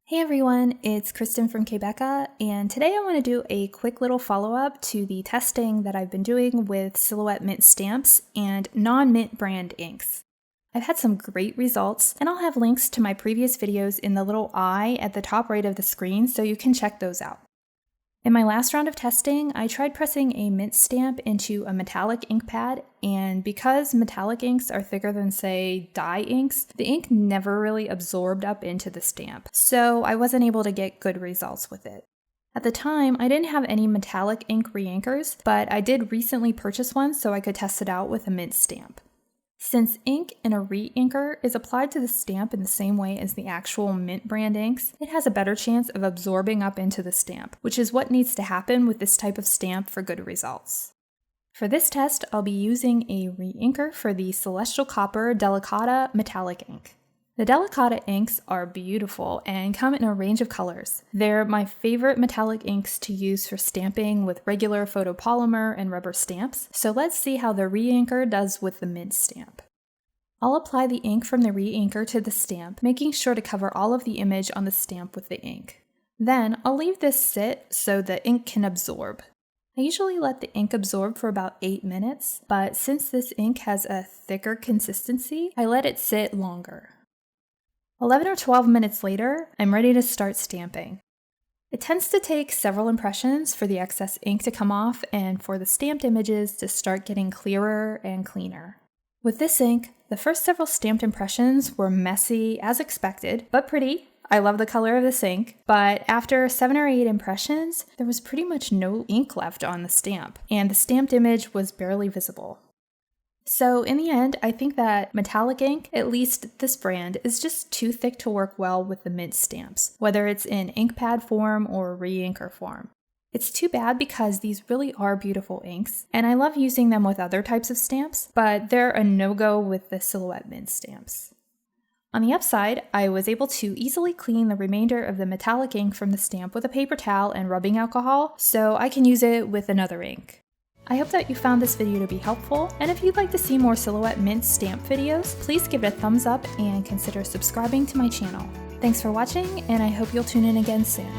Hey everyone, it's Kristen from k.becca, and today I want to do a quick little follow-up to the testing that I've been doing with Silhouette mint stamps and non-mint brand inks. I've had some great results, and I'll have links to my previous videos in the little eye at the top right of the screen so you can check those out. In my last round of testing, I tried pressing a mint stamp into a metallic ink pad, and because metallic inks are thicker than, say, dye inks, the ink never really absorbed up into the stamp, so I wasn't able to get good results with it. At the time, I didn't have any metallic ink reinkers, but I did recently purchase one so I could test it out with a mint stamp. Since ink in a reinker is applied to the stamp in the same way as the actual mint brand inks, it has a better chance of absorbing up into the stamp, which is what needs to happen with this type of stamp for good results. For this test, I'll be using a reinker for the Celestial Copper Delicata Metallic Ink. The Delicata inks are beautiful and come in a range of colors. They're my favorite metallic inks to use for stamping with regular photopolymer and rubber stamps, so let's see how the reinker does with the mint stamp. I'll apply the ink from the reinker to the stamp, making sure to cover all of the image on the stamp with the ink. Then I'll leave this sit so the ink can absorb. I usually let the ink absorb for about 8 minutes, but since this ink has a thicker consistency, I let it sit longer. 11 or 12 minutes later, I'm ready to start stamping. It tends to take several impressions for the excess ink to come off and for the stamped images to start getting clearer and cleaner. With this ink, the first several stamped impressions were messy as expected, but pretty. I love the color of this ink, but after 7 or 8 impressions, there was pretty much no ink left on the stamp, and the stamped image was barely visible. So in the end, I think that metallic ink, at least this brand, is just too thick to work well with the mint stamps, whether it's in ink pad form or reinker form. It's too bad because these really are beautiful inks, and I love using them with other types of stamps, but they're a no-go with the Silhouette mint stamps. On the upside, I was able to easily clean the remainder of the metallic ink from the stamp with a paper towel and rubbing alcohol, so I can use it with another ink. I hope that you found this video to be helpful, and if you'd like to see more Silhouette mint stamp videos, please give it a thumbs up and consider subscribing to my channel. Thanks for watching, and I hope you'll tune in again soon.